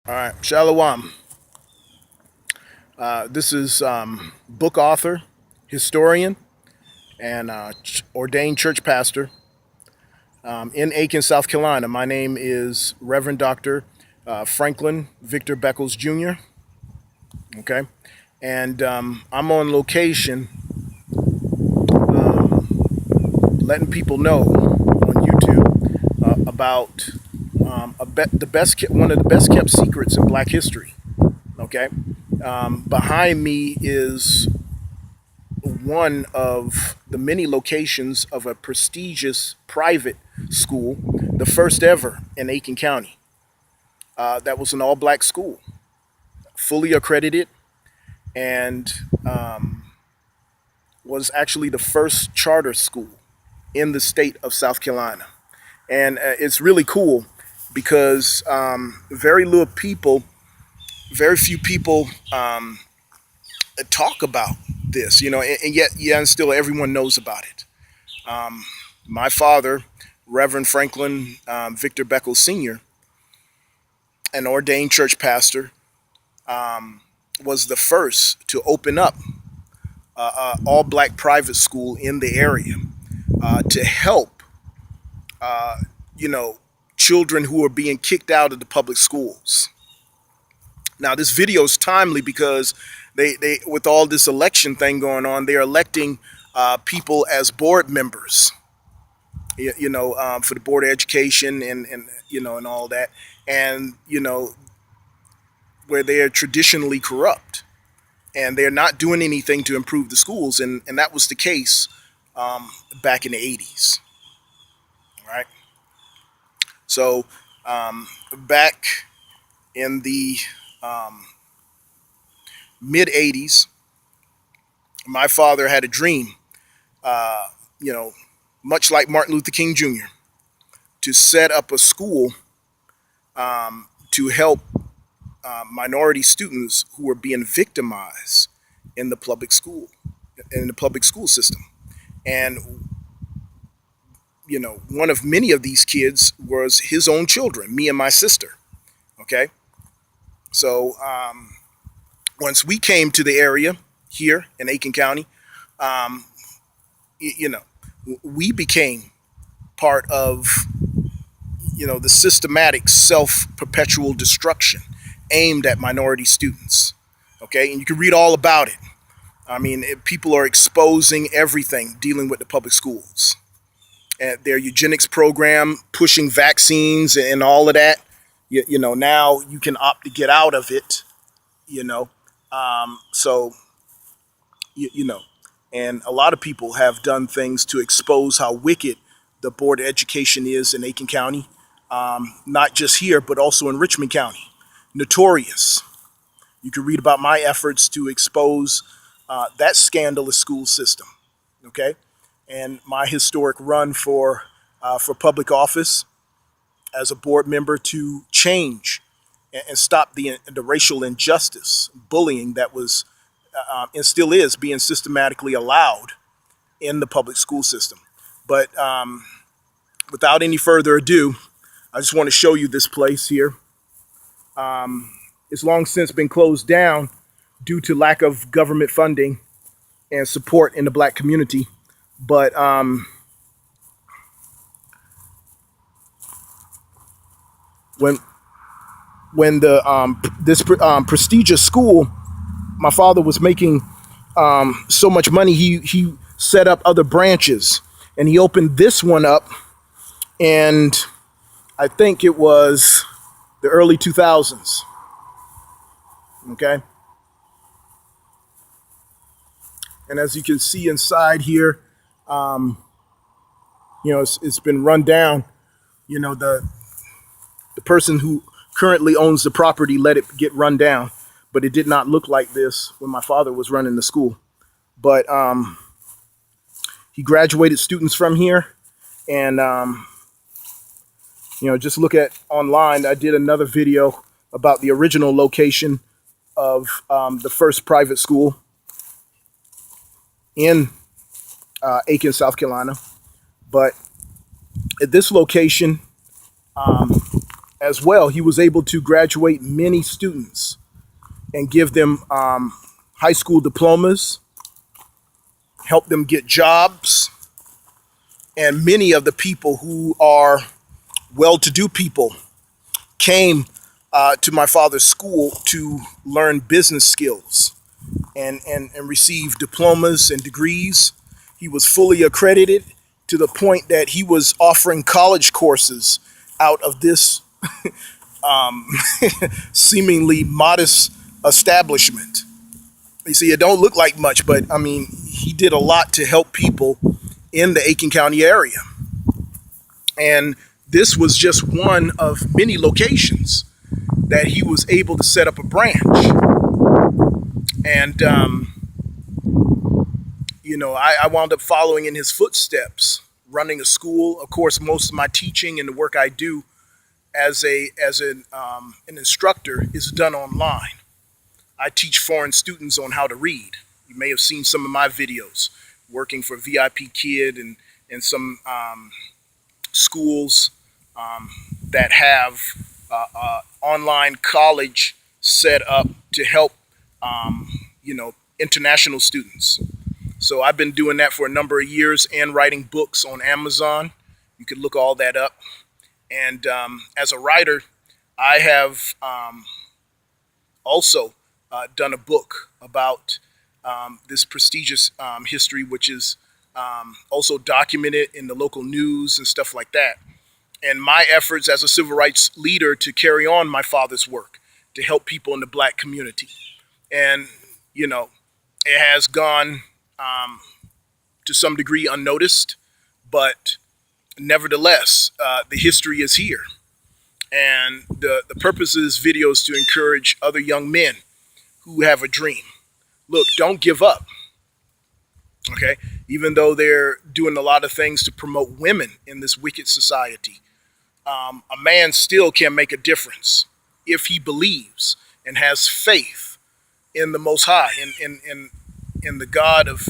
All right, Shalom. This is book author, historian, and ordained church pastor in Aiken, South Carolina. My name is Reverend Dr. Franklin Victor Beckles Jr. Okay, and I'm on location, letting people know on YouTube about one of the best kept secrets in Black history. Okay, behind me is one of the many locations of a prestigious private school, the first ever in Aiken County. That was an all black school, fully accredited, and was actually the first charter school in the state of South Carolina. And it's really cool because very few people talk about this, and yet, yeah, and still everyone knows about it. My father, Reverend Franklin Victor Beckles Sr., an ordained church pastor, was the first to open up all black private school in the area to help, you know, children who are being kicked out of the public schools. Now, this video is timely because they with all this election thing going on, they're electing people as board members, for the Board of Education and all that, and where they are traditionally corrupt and they're not doing anything to improve the schools, and that was the case back in the 80s, right? So back in the mid 80s, my father had a dream, uh, you know, much like Martin Luther King Jr., to set up a school to help minority students who were being victimized in the public school system. And one of many of these kids was his own children, me and my sister. Okay, so once we came to the area here in Aiken County, um, you know, we became part of the systematic self-perpetual destruction aimed at minority students. Okay, and you can read all about it. I mean, people are exposing everything dealing with the public schools and their eugenics program, pushing vaccines and all of that. Now you can opt to get out of it. You know, so you know, and a lot of people have done things to expose how wicked the Board of Education is in Aiken County, not just here, but also in Richmond County. Notorious. You can read about my efforts to expose that scandalous school system. Okay, and my historic run for public office as a board member to change and stop the racial injustice, bullying that was and still is being systematically allowed in the public school system. But without any further ado, I just want to show you this place here. It's long since been closed down due to lack of government funding and support in the black community. But when this prestigious school, my father was making so much money, he set up other branches, and he opened this one up, and I think it was the early 2000s. Okay, and as you can see inside here, it's been run down. The person who currently owns the property let it get run down, but it did not look like this when my father was running the school. But he graduated students from here, and just look at online. I did another video about the original location of the first private school in Aiken, South Carolina. But at this location, as well, he was able to graduate many students and give them high school diplomas, help them get jobs. And many of the people who are well-to-do people came to my father's school to learn business skills and receive diplomas and degrees. He was fully accredited to the point that he was offering college courses out of this seemingly modest establishment. You see, it don't look like much, but I mean, he did a lot to help people in the Aiken County area. And this was just one of many locations that he was able to set up a branch. And, I wound up following in his footsteps, running a school. Of course, most of my teaching and the work I do as an instructor is done online. I teach foreign students on how to read. You may have seen some of my videos working for VIP Kid and some schools that have online college set up to help, international students. So I've been doing that for a number of years and writing books on Amazon. You could look all that up. And as a writer, I have also done a book about this prestigious history, which is also documented in the local news and stuff like that. And my efforts as a civil rights leader to carry on my father's work to help people in the Black community. And, it has gone to some degree unnoticed, but nevertheless, the history is here. And the purpose of this video is to encourage other young men who have a dream. Look, don't give up. Okay? Even though they're doing a lot of things to promote women in this wicked society, a man still can make a difference if he believes and has faith in the Most High, in the God of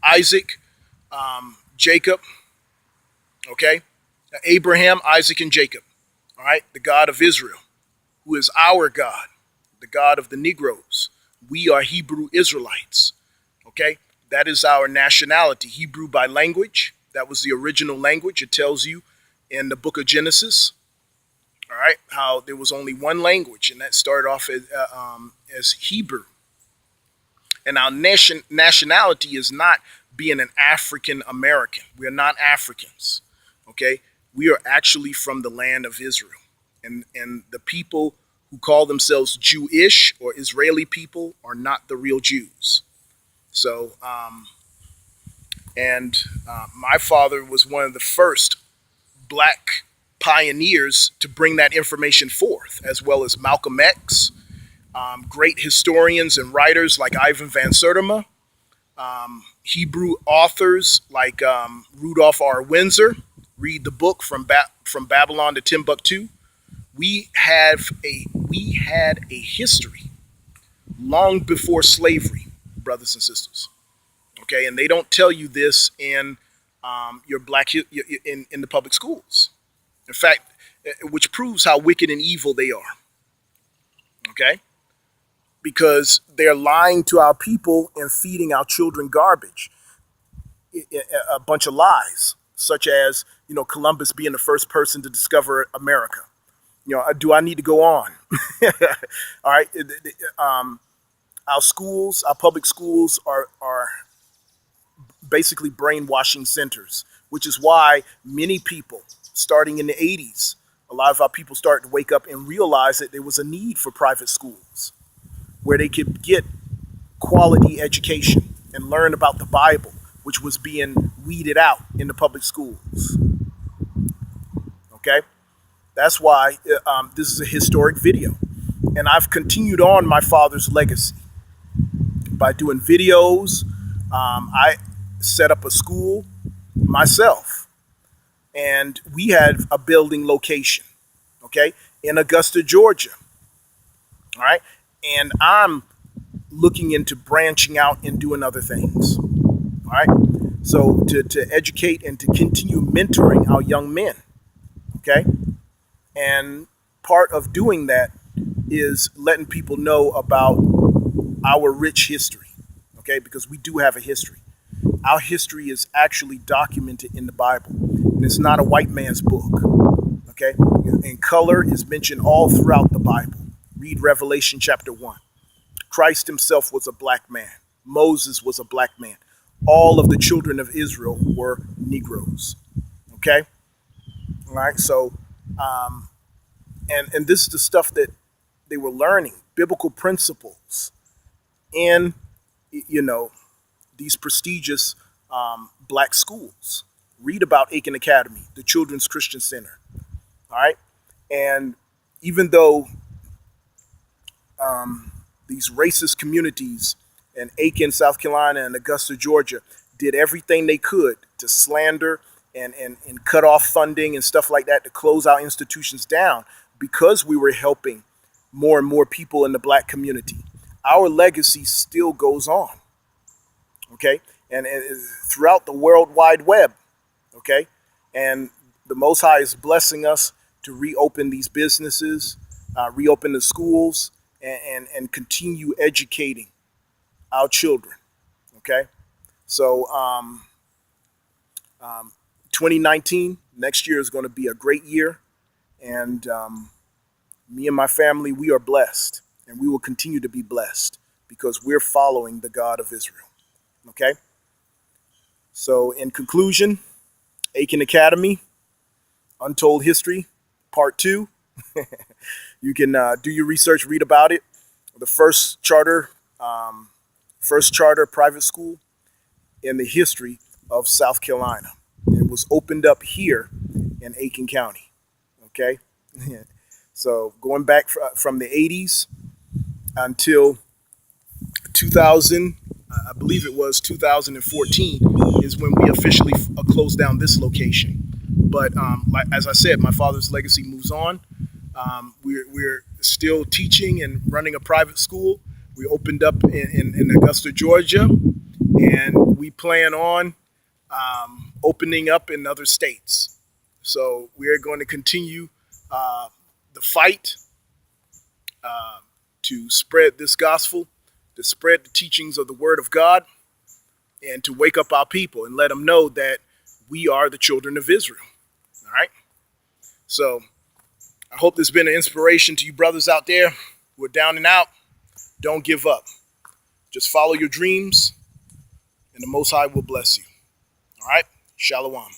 Isaac, Jacob, okay? Abraham, Isaac, and Jacob, all right? The God of Israel, who is our God, the God of the Negroes. We are Hebrew Israelites, okay? That is our nationality. Hebrew by language. That was the original language. It tells you in the book of Genesis, all right, how there was only one language, and that started off as Hebrew. And our nationality is not being an African American. We are not Africans, okay? We are actually from the land of Israel. And the people who call themselves Jewish or Israeli people are not the real Jews. So, my father was one of the first Black pioneers to bring that information forth, as well as Malcolm X, great historians and writers like Ivan Van Sertima, Hebrew authors like Rudolph R. Windsor. Read the book From Babylon to Timbuktu. We had a history long before slavery, brothers and sisters. Okay, and they don't tell you this in your in the public schools. In fact, which proves how wicked and evil they are. Okay, because they're lying to our people and feeding our children garbage, a bunch of lies, such as Columbus being the first person to discover America. Do I need to go on? All right, our schools, our public schools are basically brainwashing centers, which is why many people, starting in the 80s, a lot of our people started to wake up and realize that there was a need for private schools where they could get quality education and learn about the Bible, which was being weeded out in the public schools. Okay? That's why this is a historic video. And I've continued on my father's legacy by doing videos. I set up a school myself, and we had a building location, okay, in Augusta, Georgia. All right. And I'm looking into branching out and doing other things. All right. So to educate and to continue mentoring our young men. Okay. And part of doing that is letting people know about our rich history, okay? Because we do have a history. Our history is actually documented in the Bible, and it's not a white man's book, okay? And color is mentioned all throughout the Bible. Read Revelation chapter 1. Christ himself was a black man. Moses was a black man. All of the children of Israel were Negroes, okay? All right, so, and this is the stuff that they were learning, biblical principles in, these prestigious black schools. Read about Aiken Academy, the Children's Christian Center. All right. And even though these racist communities in Aiken, South Carolina, and Augusta, Georgia, did everything they could to slander and cut off funding and stuff like that to close our institutions down, because we were helping more and more people in the black community, our legacy still goes on. Okay. And throughout the World Wide Web. Okay. And the Most High is blessing us to reopen these businesses, reopen the schools, and continue educating our children. Okay. So 2019, next year, is going to be a great year. And me and my family, we are blessed, and we will continue to be blessed because we're following the God of Israel. Okay. So in conclusion, Aiken Academy, Untold History, Part 2. You can do your research, read about it. The first charter private school in the history of South Carolina. It was opened up here in Aiken County. Okay. So going back from the 80s until 2000, I believe it was 2014, is when we officially closed down this location. But as I said, my father's legacy moves on. We're still teaching and running a private school. We opened up in Augusta, Georgia, and we plan on opening up in other states. So we're going to continue the fight to spread this gospel, to spread the teachings of the Word of God, and to wake up our people and let them know that we are the children of Israel. All right? So I hope this has been an inspiration to you brothers out there who are down and out. Don't give up. Just follow your dreams, and the Most High will bless you. All right? Shalom.